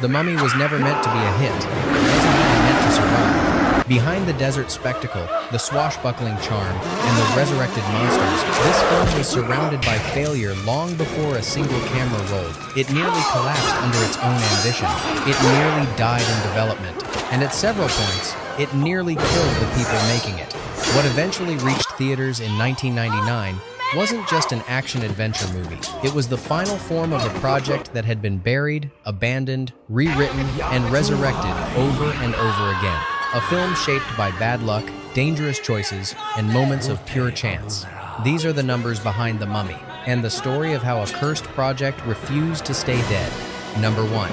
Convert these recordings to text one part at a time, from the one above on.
The Mummy was never meant to be a hit. It wasn't even meant to survive. Behind the desert spectacle, the swashbuckling charm, and the resurrected monsters, this film was surrounded by failure long before a single camera rolled. It nearly collapsed under its own ambition. It nearly died in development. And at several points, it nearly killed the people making it. What eventually reached theaters in 1999 wasn't just an action-adventure movie. It was the final form of a project that had been buried, abandoned, rewritten, and resurrected over and over again. A film shaped by bad luck, dangerous choices, and moments of pure chance. These are the numbers behind The Mummy, and the story of how a cursed project refused to stay dead. Number 1.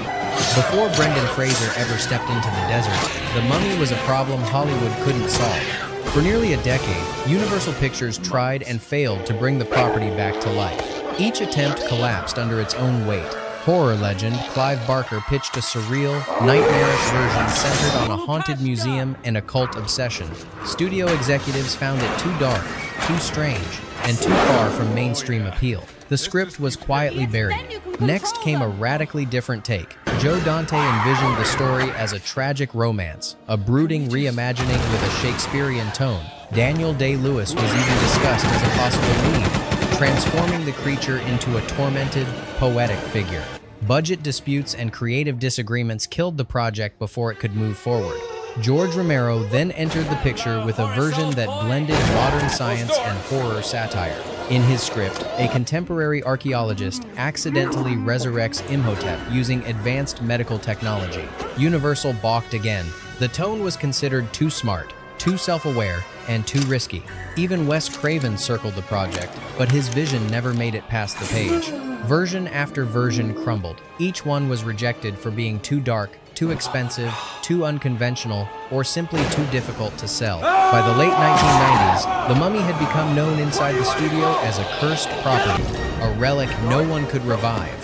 Before Brendan Fraser ever stepped into the desert, The Mummy was a problem Hollywood couldn't solve. For nearly a decade, Universal Pictures tried and failed to bring the property back to life. Each attempt collapsed under its own weight. Horror legend Clive Barker pitched a surreal, nightmarish version centered on a haunted museum and occult obsession. Studio executives found it too dark, too strange, and too far from mainstream appeal. The script was quietly buried. Next came a radically different take. Joe Dante envisioned the story as a tragic romance, a brooding reimagining with a Shakespearean tone. Daniel Day-Lewis was even discussed as a possible lead, transforming the creature into a tormented, poetic figure. Budget disputes and creative disagreements killed the project before it could move forward. George Romero then entered the picture with a version that blended modern science and horror satire. In his script, a contemporary archaeologist accidentally resurrects Imhotep using advanced medical technology. Universal balked again. The tone was considered too smart, too self-aware, and too risky. Even Wes Craven circled the project, but his vision never made it past the page. Version after version crumbled. Each one was rejected for being too dark, too expensive, too unconventional, or simply too difficult to sell. By the late 1990s, The Mummy had become known inside the studio as a cursed property, a relic no one could revive.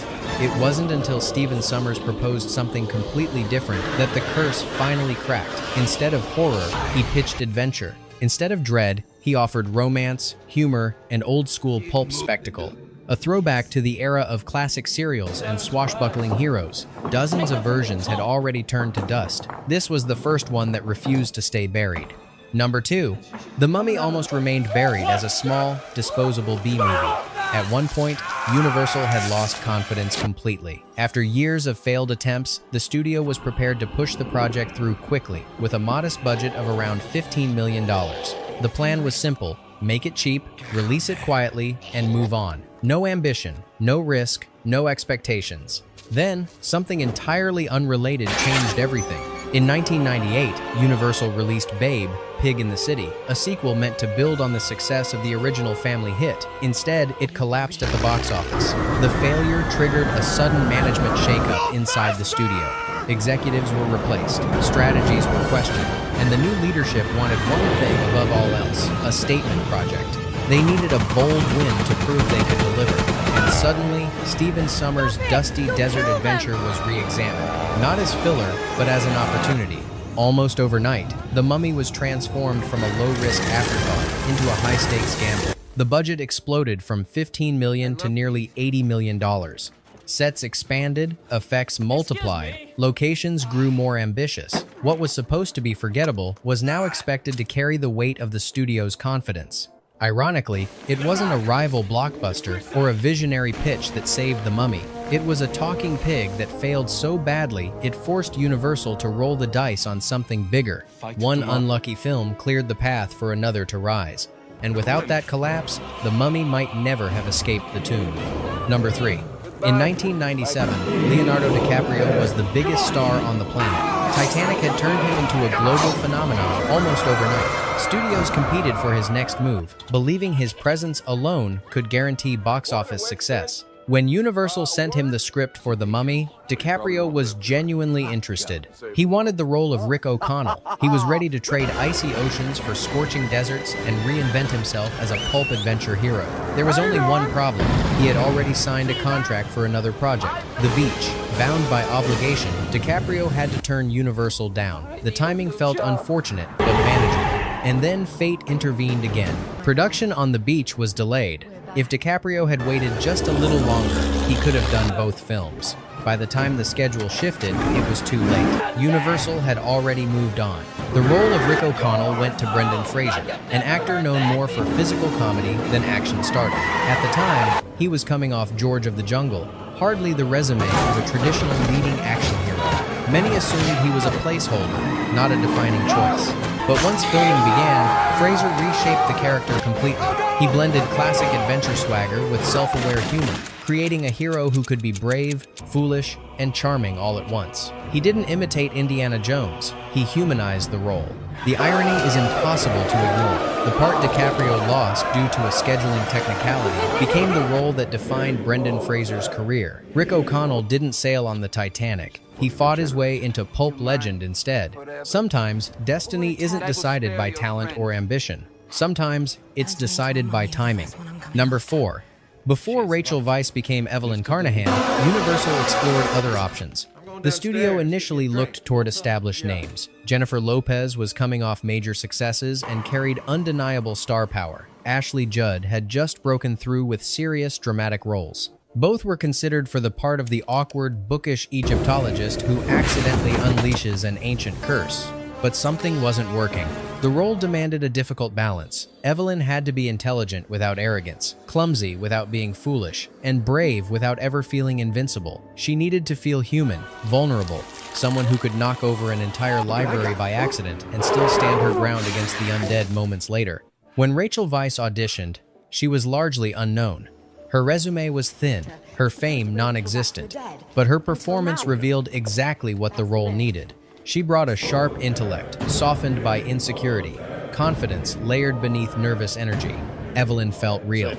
It wasn't until Stephen Sommers proposed something completely different that the curse finally cracked. Instead of horror, he pitched adventure. Instead of dread, he offered romance, humor, and old-school pulp spectacle. A throwback to the era of classic serials and swashbuckling heroes. Dozens of versions had already turned to dust. This was the first one that refused to stay buried. Number 2. The Mummy almost remained buried as a small, disposable B-movie. At one point, Universal had lost confidence completely. After years of failed attempts, the studio was prepared to push the project through quickly, with a modest budget of around $15 million. The plan was simple: make it cheap, release it quietly, and move on. No ambition, no risk, no expectations. Then, something entirely unrelated changed everything. In 1998, Universal released Babe, Pig in the City, a sequel meant to build on the success of the original family hit. Instead, it collapsed at the box office. The failure triggered a sudden management shakeup inside the studio. Executives were replaced, strategies were questioned, and the new leadership wanted one thing above all else: a statement project. They needed a bold win to prove they could deliver. And suddenly, Stephen Sommers' dusty desert adventure was re-examined, not as filler, but as an opportunity. Almost overnight, The Mummy was transformed from a low-risk afterthought into a high-stakes gamble. The budget exploded from $15 million to nearly $80 million. Sets expanded, effects multiplied, locations grew more ambitious. What was supposed to be forgettable was now expected to carry the weight of the studio's confidence. Ironically, it wasn't a rival blockbuster or a visionary pitch that saved The Mummy. It was a talking pig that failed so badly it forced Universal to roll the dice on something bigger. One unlucky film cleared the path for another to rise. And without that collapse, The Mummy might never have escaped the tomb. Number 3. In 1997, Leonardo DiCaprio was the biggest star on the planet. Titanic had turned him into a global phenomenon almost overnight. Studios competed for his next move, believing his presence alone could guarantee box office success. When Universal sent him the script for The Mummy, DiCaprio was genuinely interested. He wanted the role of Rick O'Connell. He was ready to trade icy oceans for scorching deserts and reinvent himself as a pulp adventure hero. There was only one problem. He had already signed a contract for another project, The Beach. Bound by obligation, DiCaprio had to turn Universal down. The timing felt unfortunate, but manageable. And then fate intervened again. Production on The Beach was delayed. If DiCaprio had waited just a little longer, he could have done both films. By the time the schedule shifted, it was too late. Universal had already moved on. The role of Rick O'Connell went to Brendan Fraser, an actor known more for physical comedy than action starter. At the time, he was coming off George of the Jungle, hardly the resume of a traditional leading action hero. Many assumed he was a placeholder, not a defining choice. But once filming began, Fraser reshaped the character completely. He blended classic adventure swagger with self-aware humor, creating a hero who could be brave, foolish, and charming all at once. He didn't imitate Indiana Jones, he humanized the role. The irony is impossible to ignore. The part DiCaprio lost due to a scheduling technicality became the role that defined Brendan Fraser's career. Rick O'Connell didn't sail on the Titanic. He fought his way into pulp legend instead. Sometimes, destiny isn't decided by talent or ambition. Sometimes, it's decided by timing. Number 4. Before Rachel Weisz became Evelyn Carnahan, Universal explored other options. The studio initially looked toward established names. Jennifer Lopez was coming off major successes and carried undeniable star power. Ashley Judd had just broken through with serious, dramatic roles. Both were considered for the part of the awkward, bookish Egyptologist who accidentally unleashes an ancient curse. But something wasn't working. The role demanded a difficult balance. Evelyn had to be intelligent without arrogance, clumsy without being foolish, and brave without ever feeling invincible. She needed to feel human, vulnerable, someone who could knock over an entire library by accident and still stand her ground against the undead moments later. When Rachel Weisz auditioned, she was largely unknown. Her resume was thin, her fame non-existent, but her performance revealed exactly what the role needed. She brought a sharp intellect, softened by insecurity, confidence layered beneath nervous energy. Evelyn felt real.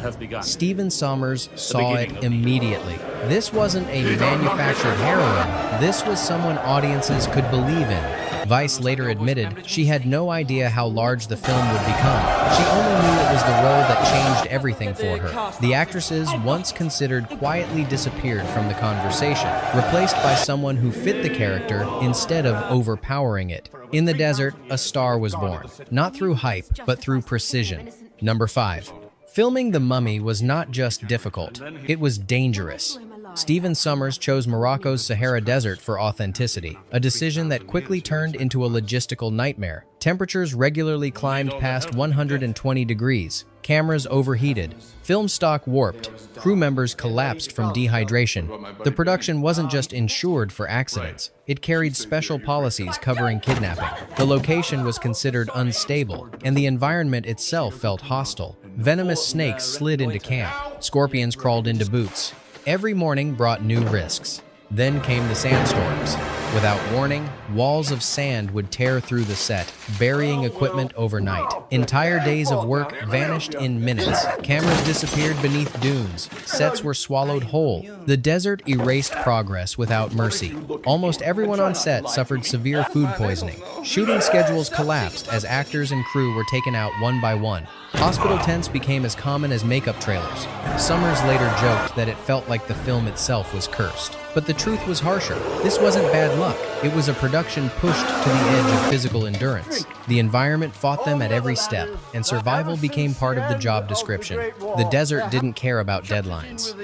Stephen Sommers saw it immediately. This wasn't a manufactured heroine. This was someone audiences could believe in. Weisz later admitted she had no idea how large the film would become. She only knew it was the role that changed everything for her. The actresses once considered quietly disappeared from the conversation, replaced by someone who fit the character instead of overpowering it. In the desert, a star was born, not through hype, but through precision. Number 5. Filming The Mummy was not just difficult, it was dangerous. Stephen Sommers chose Morocco's Sahara Desert for authenticity, a decision that quickly turned into a logistical nightmare. Temperatures regularly climbed past 120 degrees, cameras overheated, film stock warped, crew members collapsed from dehydration. The production wasn't just insured for accidents, it carried special policies covering kidnapping. The location was considered unstable, and the environment itself felt hostile. Venomous snakes slid into camp, scorpions crawled into boots. Every morning brought new risks. Then came the sandstorms. Without warning, walls of sand would tear through the set, burying equipment overnight. Entire days of work vanished in minutes. Cameras disappeared beneath dunes. Sets were swallowed whole. The desert erased progress without mercy. Almost everyone on set suffered severe food poisoning. Shooting schedules collapsed as actors and crew were taken out one by one. Hospital tents became as common as makeup trailers. Sommers later joked that it felt like the film itself was cursed. But the truth was harsher. This wasn't bad luck. It was a production pushed to the edge of physical endurance. The environment fought them at every step, and survival became part of the job description. The desert didn't care about deadlines.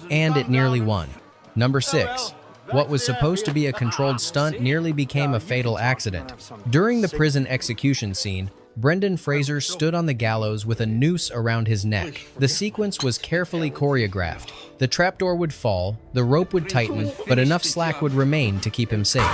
And it nearly won. Number 6. What was supposed to be a controlled stunt nearly became a fatal accident. During the prison execution scene, Brendan Fraser stood on the gallows with a noose around his neck. The sequence was carefully choreographed. The trapdoor would fall, the rope would tighten, but enough slack would remain to keep him safe.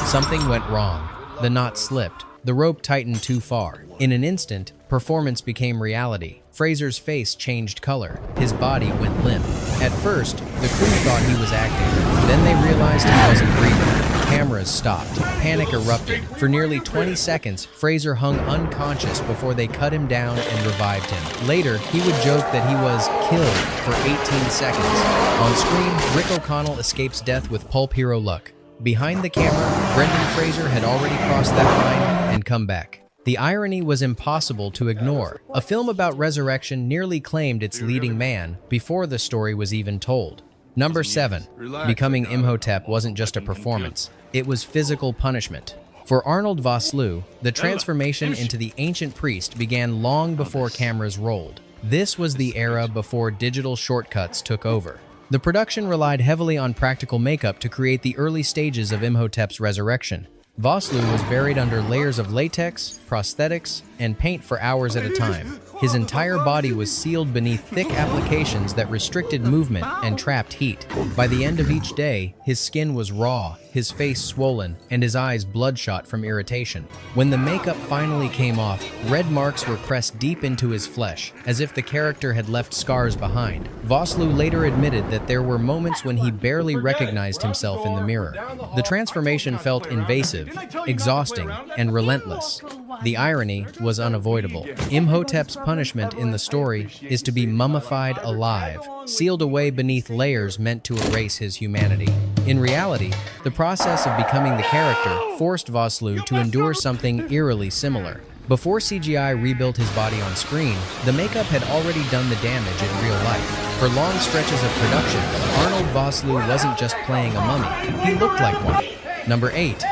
Something went wrong. The knot slipped. The rope tightened too far. In an instant, performance became reality. Fraser's face changed color. His body went limp. At first, the crew thought he was acting. Then they realized he wasn't breathing. Cameras stopped. Panic erupted. For nearly 20 seconds, Fraser hung unconscious before they cut him down and revived him. Later, he would joke that he was killed for 18 seconds. On screen, Rick O'Connell escapes death with pulp hero luck. Behind the camera, Brendan Fraser had already crossed that line and come back. The irony was impossible to ignore. A film about resurrection nearly claimed its leading man before the story was even told. Number 7. Becoming Imhotep wasn't just a performance. It was physical punishment. For Arnold Vosloo, the transformation into the ancient priest began long before cameras rolled. This was the era before digital shortcuts took over. The production relied heavily on practical makeup to create the early stages of Imhotep's resurrection. Vosloo was buried under layers of latex, prosthetics, and paint for hours at a time. His entire body was sealed beneath thick applications that restricted movement and trapped heat. By the end of each day, his skin was raw, his face swollen, and his eyes bloodshot from irritation. When the makeup finally came off, red marks were pressed deep into his flesh, as if the character had left scars behind. Vosloo later admitted that there were moments when he barely recognized himself in the mirror. The transformation felt invasive, exhausting, and relentless. The irony was unavoidable. Imhotep's punishment in the story is to be mummified alive, sealed away beneath layers meant to erase his humanity. In reality, the process of becoming the character forced Vosloo to endure something eerily similar. Before CGI rebuilt his body on screen, the makeup had already done the damage in real life. For long stretches of production, Arnold Vosloo wasn't just playing a mummy, he looked like one. Number 8.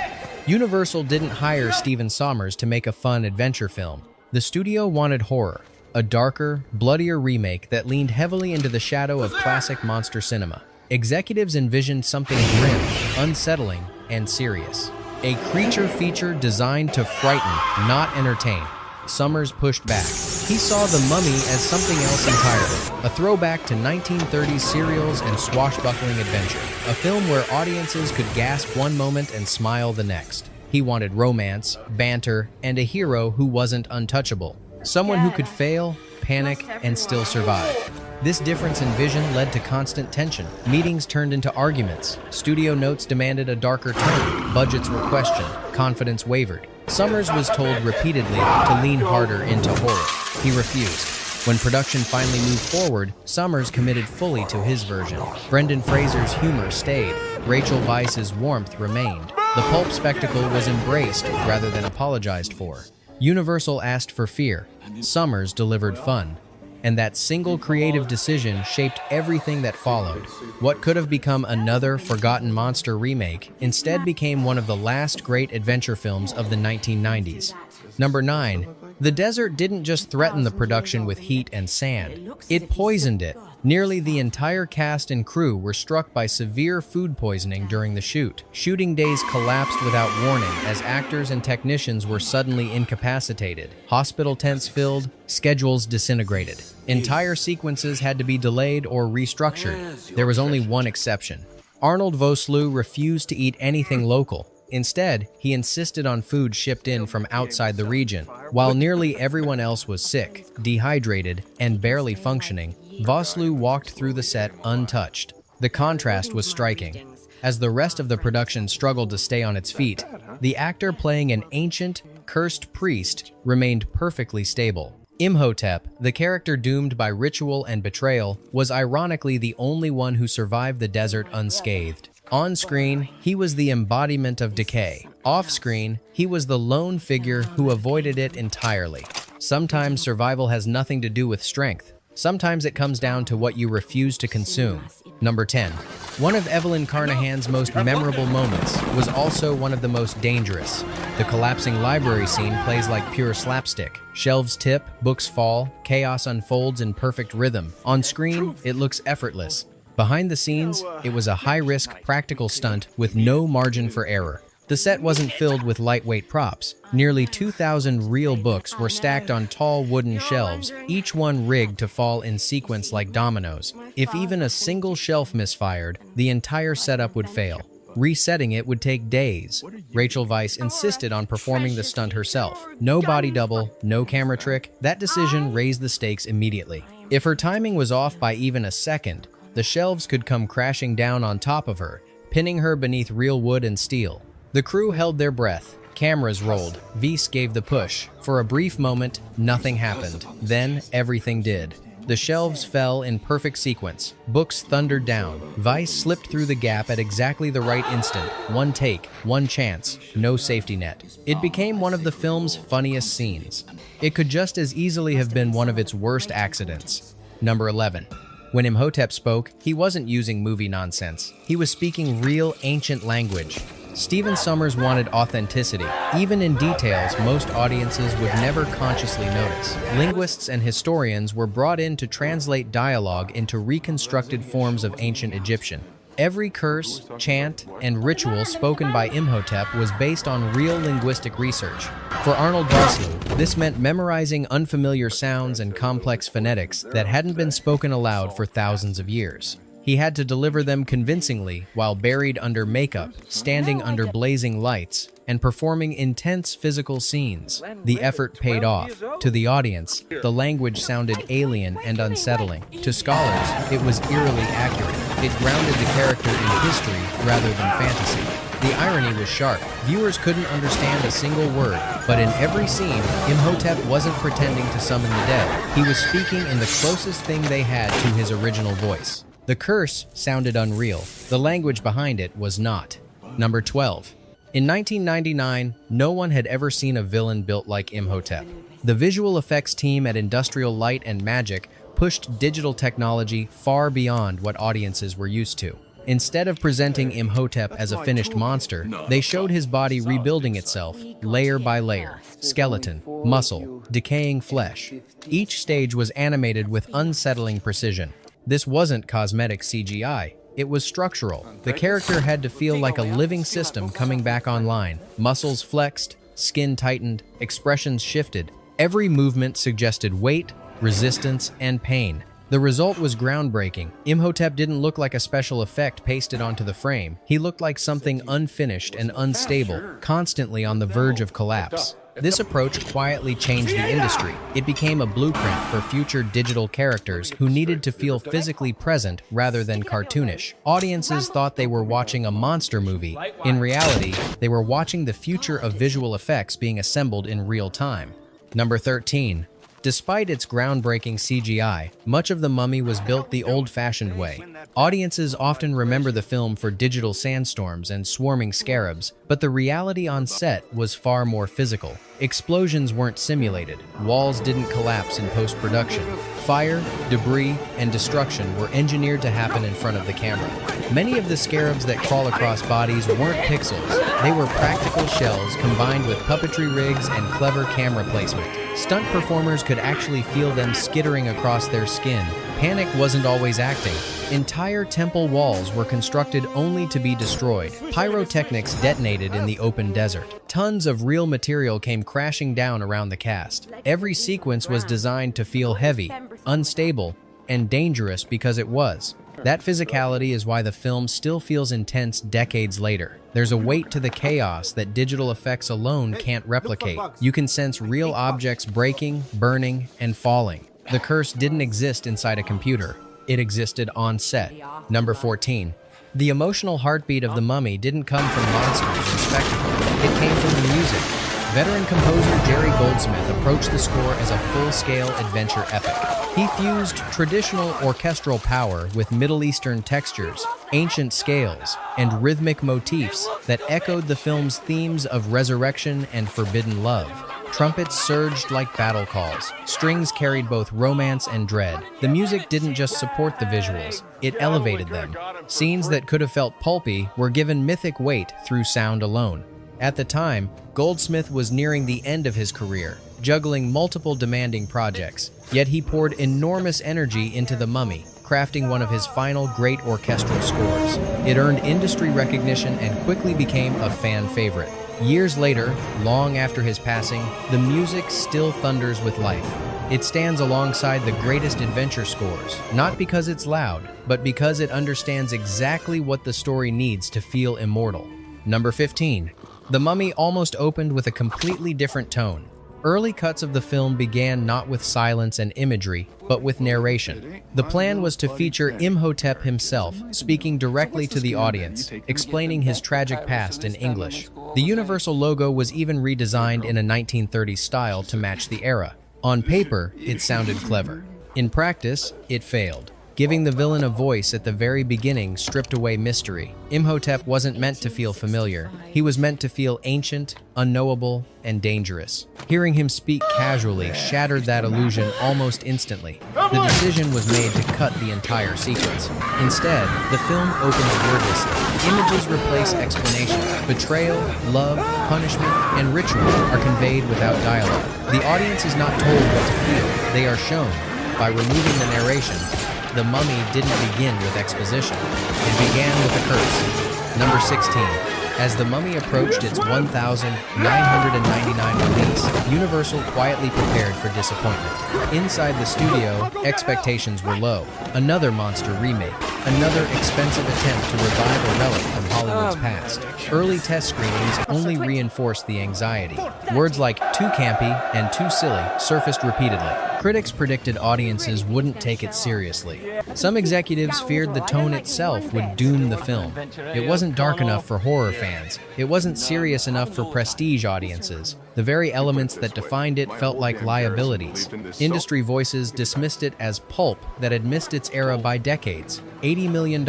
Universal didn't hire Stephen Sommers to make a fun adventure film. The studio wanted horror, a darker, bloodier remake that leaned heavily into the shadow of classic monster cinema. Executives envisioned something grim, unsettling, and serious. A creature feature designed to frighten, not entertain. Sommers pushed back. He saw The Mummy as something else entirely, a throwback to 1930s serials and swashbuckling adventure, a film where audiences could gasp one moment and smile the next. He wanted romance, banter, and a hero who wasn't untouchable, someone who could fail, panic, and still survive. This difference in vision led to constant tension. Meetings turned into arguments. Studio notes demanded a darker tone. Budgets were questioned. Confidence wavered. Sommers was told repeatedly to lean harder into horror. He refused. When production finally moved forward, Sommers committed fully to his version. Brendan Fraser's humor stayed. Rachel Weisz's warmth remained. The pulp spectacle was embraced rather than apologized for. Universal asked for fear. Sommers delivered fun. And that single creative decision shaped everything that followed. What could have become another forgotten monster remake instead became one of the last great adventure films of the 1990s. Number 9. The desert didn't just threaten the production with heat and sand, it poisoned it. Nearly the entire cast and crew were struck by severe food poisoning during the shoot. Shooting days collapsed without warning as actors and technicians were suddenly incapacitated. Hospital tents filled, schedules disintegrated. Entire sequences had to be delayed or restructured. There was only one exception. Arnold Vosloo refused to eat anything local. Instead, he insisted on food shipped in from outside the region. While nearly everyone else was sick, dehydrated, and barely functioning, Vosloo walked through the set untouched. The contrast was striking. As the rest of the production struggled to stay on its feet, the actor playing an ancient, cursed priest remained perfectly stable. Imhotep, the character doomed by ritual and betrayal, was ironically the only one who survived the desert unscathed. On screen, he was the embodiment of decay. Off screen, he was the lone figure who avoided it entirely. Sometimes survival has nothing to do with strength. Sometimes it comes down to what you refuse to consume. Number 10. One of Evelyn Carnahan's most memorable moments was also one of the most dangerous. The collapsing library scene plays like pure slapstick. Shelves tip, books fall, chaos unfolds in perfect rhythm. On screen, it looks effortless. Behind the scenes, it was a high-risk practical stunt with no margin for error. The set wasn't filled with lightweight props. Nearly 2,000 real books were stacked on tall wooden shelves, each one rigged to fall in sequence like dominoes. If even a single shelf misfired, the entire setup would fail. Resetting it would take days. Rachel Weisz insisted on performing the stunt herself. No body double, no camera trick. That decision raised the stakes immediately. If her timing was off by even a second, the shelves could come crashing down on top of her, pinning her beneath real wood and steel. The crew held their breath. Cameras rolled. Weisz gave the push. For a brief moment, nothing happened. Then, everything did. The shelves fell in perfect sequence. Books thundered down. Weisz slipped through the gap at exactly the right instant. One take, one chance, no safety net. It became one of the film's funniest scenes. It could just as easily have been one of its worst accidents. Number 11. When Imhotep spoke, he wasn't using movie nonsense. He was speaking real ancient language. Stephen Sommers wanted authenticity, even in details most audiences would never consciously notice. Linguists and historians were brought in to translate dialogue into reconstructed forms of ancient Egyptian. Every curse, chant, and ritual spoken by Imhotep was based on real linguistic research. For Arnold Vosloo, this meant memorizing unfamiliar sounds and complex phonetics that hadn't been spoken aloud for thousands of years. He had to deliver them convincingly while buried under makeup, standing under blazing lights, and performing intense physical scenes. The effort paid off. To the audience, the language sounded alien and unsettling. To scholars, it was eerily accurate. It grounded the character in history rather than fantasy. The irony was sharp. Viewers couldn't understand a single word, but in every scene, Imhotep wasn't pretending to summon the dead. He was speaking in the closest thing they had to his original voice. The curse sounded unreal. The language behind it was not. Number 12. In 1999, no one had ever seen a villain built like Imhotep. The visual effects team at Industrial Light and Magic pushed digital technology far beyond what audiences were used to. Instead of presenting Imhotep as a finished monster, they showed his body rebuilding itself, layer by layer. Skeleton, muscle, decaying flesh. Each stage was animated with unsettling precision. This wasn't cosmetic CGI, it was structural. The character had to feel like a living system coming back online. Muscles flexed, skin tightened, expressions shifted. Every movement suggested weight, resistance, and pain. The result was groundbreaking. Imhotep didn't look like a special effect pasted onto the frame. He looked like something unfinished and unstable, constantly on the verge of collapse. This approach quietly changed the industry. It became a blueprint for future digital characters who needed to feel physically present rather than cartoonish. Audiences thought they were watching a monster movie. In reality, they were watching the future of visual effects being assembled in real time. Number 13. Despite its groundbreaking CGI, much of The Mummy was built the old-fashioned way. Audiences often remember the film for digital sandstorms and swarming scarabs, but the reality on set was far more physical. Explosions weren't simulated, walls didn't collapse in post-production. Fire, debris, and destruction were engineered to happen in front of the camera. Many of the scarabs that crawl across bodies weren't pixels. They were practical shells combined with puppetry rigs and clever camera placement. Stunt performers could actually feel them skittering across their skin. Panic wasn't always acting. Entire temple walls were constructed only to be destroyed. Pyrotechnics detonated in the open desert. Tons of real material came crashing down around the cast. Every sequence was designed to feel heavy, unstable, and dangerous because it was. That physicality is why the film still feels intense decades later. There's a weight to the chaos that digital effects alone can't replicate. You can sense real objects breaking, burning, and falling. The curse didn't exist inside a computer. It existed on set. Number 14. The emotional heartbeat of The Mummy didn't come from monsters or spectacle. It came from the music. Veteran composer Jerry Goldsmith approached the score as a full-scale adventure epic. He fused traditional orchestral power with Middle Eastern textures, ancient scales, and rhythmic motifs that echoed the film's themes of resurrection and forbidden love. Trumpets surged like battle calls. Strings carried both romance and dread. The music didn't just support the visuals, it elevated them. Scenes that could have felt pulpy were given mythic weight through sound alone. At the time, Goldsmith was nearing the end of his career, juggling multiple demanding projects. Yet he poured enormous energy into The Mummy, crafting one of his final great orchestral scores. It earned industry recognition and quickly became a fan favorite. Years later, long after his passing, the music still thunders with life. It stands alongside the greatest adventure scores, not because it's loud, but because it understands exactly what the story needs to feel immortal. Number 15. The Mummy almost opened with a completely different tone. Early cuts of the film began not with silence and imagery, but with narration. The plan was to feature Imhotep himself, speaking directly to the audience, explaining his tragic past in English. The Universal logo was even redesigned in a 1930s style to match the era. On paper, it sounded clever. In practice, it failed. Giving the villain a voice at the very beginning stripped away mystery. Imhotep wasn't meant to feel familiar. He was meant to feel ancient, unknowable, and dangerous. Hearing him speak casually shattered that illusion almost instantly. The decision was made to cut the entire sequence. Instead, the film opens wordlessly. Images replace explanation. Betrayal, love, punishment, and ritual are conveyed without dialogue. The audience is not told what to feel, they are shown. By removing the narration, The Mummy didn't begin with exposition. It began with a curse. Number 16. As The Mummy approached its 1,999 release, Universal quietly prepared for disappointment. Inside the studio, expectations were low. Another monster remake. Another expensive attempt to revive a relic from Hollywood's past. Early test screenings only reinforced the anxiety. Words like too campy and too silly surfaced repeatedly. Critics predicted audiences wouldn't take it seriously. Some executives feared the tone itself would doom the film. It wasn't dark enough for horror fans. It wasn't serious enough for prestige audiences. The very elements that defined it felt like liabilities. Industry voices dismissed it as pulp that had missed its era by decades. $80 million,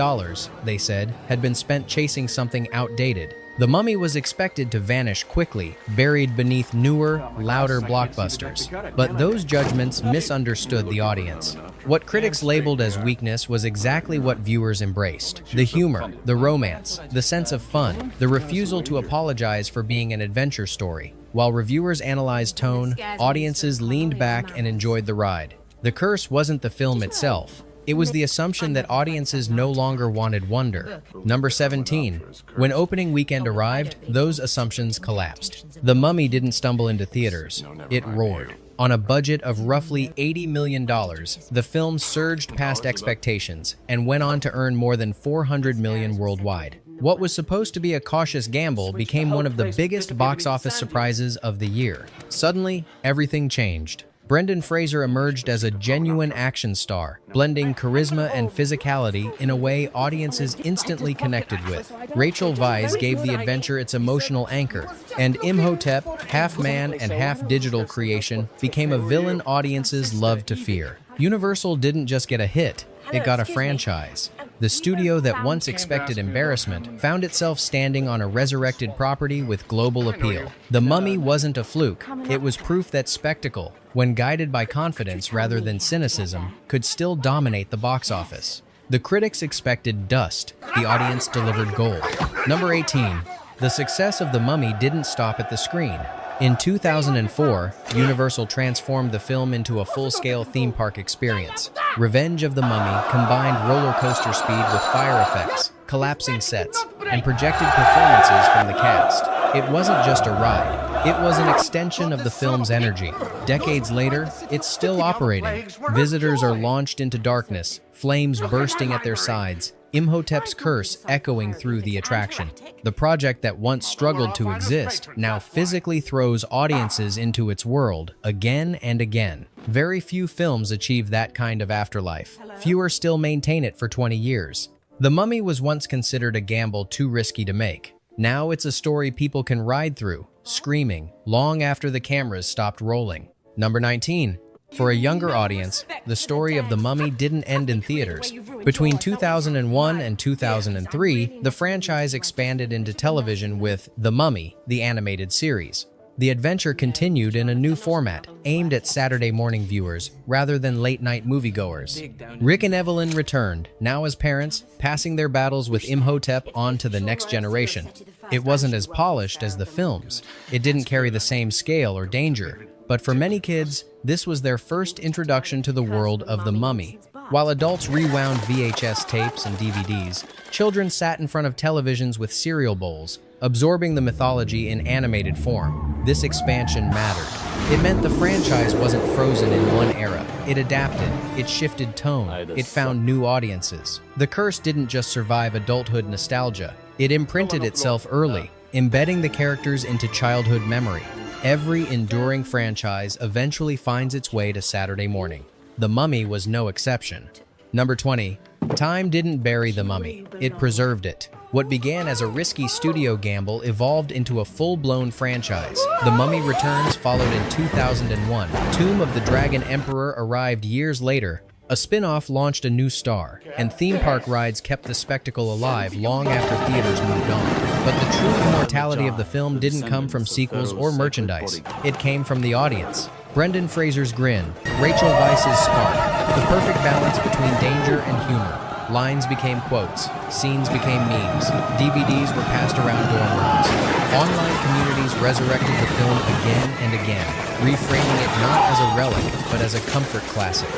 they said, had been spent chasing something outdated. The Mummy was expected to vanish quickly, buried beneath newer, louder blockbusters. But those judgments misunderstood the audience. What critics labeled as weakness was exactly what viewers embraced. The humor, the romance, the sense of fun, the refusal to apologize for being an adventure story. While reviewers analyzed tone, audiences leaned back and enjoyed the ride. The curse wasn't the film itself. It was the assumption that audiences no longer wanted wonder. Number 17. When opening weekend arrived, those assumptions collapsed. The Mummy didn't stumble into theaters. It roared. On a budget of roughly $80 million, the film surged past expectations and went on to earn more than $400 million worldwide. What was supposed to be a cautious gamble became one of the biggest box office surprises of the year. Suddenly, everything changed. Brendan Fraser emerged as a genuine action star, blending charisma and physicality in a way audiences instantly connected with. Rachel Weisz gave the adventure its emotional anchor, and Imhotep, half-man and half-digital creation, became a villain audiences loved to fear. Universal didn't just get a hit, it got a franchise. The studio that once expected embarrassment found itself standing on a resurrected property with global appeal. The Mummy wasn't a fluke, it was proof that spectacle, when guided by confidence rather than cynicism, could still dominate the box office. The critics expected dust, the audience delivered gold. Number 18. The success of The Mummy didn't stop at the screen. In 2004, Universal transformed the film into a full-scale theme park experience. Revenge of the Mummy combined roller coaster speed with fire effects, collapsing sets, and projected performances from the cast. It wasn't just a ride, it was an extension of the film's energy. Decades later, it's still operating. Visitors are launched into darkness, flames bursting at their sides, Imhotep's curse echoing through the attraction. The project that once struggled to exist now physically throws audiences into its world again and again. Very few films achieve that kind of afterlife. Fewer still maintain it for 20 years. The Mummy was once considered a gamble too risky to make. Now it's a story people can ride through, screaming, long after the cameras stopped rolling. Number 19. For a younger audience, the story of The Mummy didn't end in theaters. Between 2001 and 2003, the franchise expanded into television with The Mummy, the animated series. The adventure continued in a new format, aimed at Saturday morning viewers rather than late-night moviegoers. Rick and Evelyn returned, now as parents, passing their battles with Imhotep on to the next generation. It wasn't as polished as the films. It didn't carry the same scale or danger. But for many kids, this was their first introduction to the world of The Mummy. While adults rewound VHS tapes and DVDs, children sat in front of televisions with cereal bowls, absorbing the mythology in animated form. This expansion mattered. It meant the franchise wasn't frozen in one era. It adapted, it shifted tone, it found new audiences. The curse didn't just survive adulthood nostalgia. It imprinted itself early, embedding the characters into childhood memory. Every enduring franchise eventually finds its way to Saturday morning. The Mummy was no exception. Number 20. Time didn't bury The Mummy, it preserved it. What began as a risky studio gamble evolved into a full-blown franchise. The Mummy Returns followed in 2001. Tomb of the Dragon Emperor arrived years later. A spin-off launched a new star, and theme park rides kept the spectacle alive long after theaters moved on. But the true immortality of the film didn't come from sequels or merchandise. It came from the audience. Brendan Fraser's grin, Rachel Weisz's spark, the perfect balance between danger and humor. Lines became quotes, scenes became memes, DVDs were passed around dorm rooms. Online communities resurrected the film again and again, reframing it not as a relic, but as a comfort classic.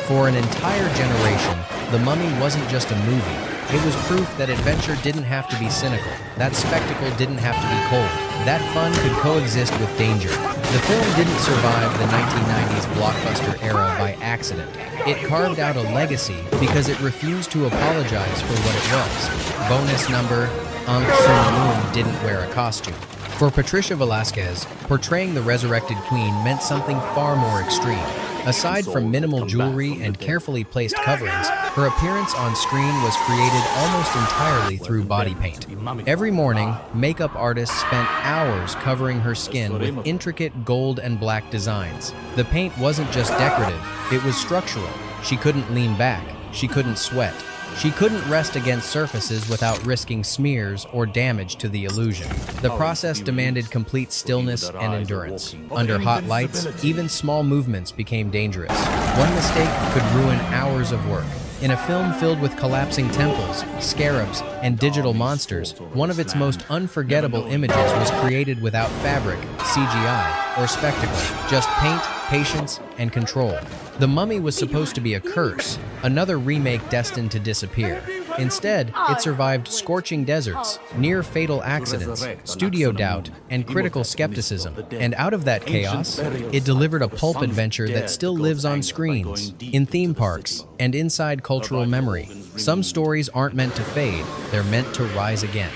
For an entire generation, The Mummy wasn't just a movie. It was proof that adventure didn't have to be cynical, that spectacle didn't have to be cold, that fun could coexist with danger. The film didn't survive the 1990s blockbuster era by accident. It carved out a legacy because it refused to apologize for what it was. Bonus number, Aung San Suu didn't wear a costume. For Patricia Velasquez, portraying the resurrected queen meant something far more extreme. Aside from minimal jewelry and carefully placed coverings, her appearance on screen was created almost entirely through body paint. Every morning, makeup artists spent hours covering her skin with intricate gold and black designs. The paint wasn't just decorative, it was structural. She couldn't lean back, she couldn't sweat. She couldn't rest against surfaces without risking smears or damage to the illusion. The process demanded complete stillness and endurance. Under hot lights, even small movements became dangerous. One mistake could ruin hours of work. In a film filled with collapsing temples, scarabs, and digital monsters, one of its most unforgettable images was created without fabric, CGI, or spectacle, just paint, patience, and control. The Mummy was supposed to be a curse, another remake destined to disappear. Instead, it survived scorching deserts, near-fatal accidents, studio doubt, and critical skepticism. And out of that chaos, it delivered a pulp adventure that still lives on screens, in theme parks, and inside cultural memory. Some stories aren't meant to fade, they're meant to rise again.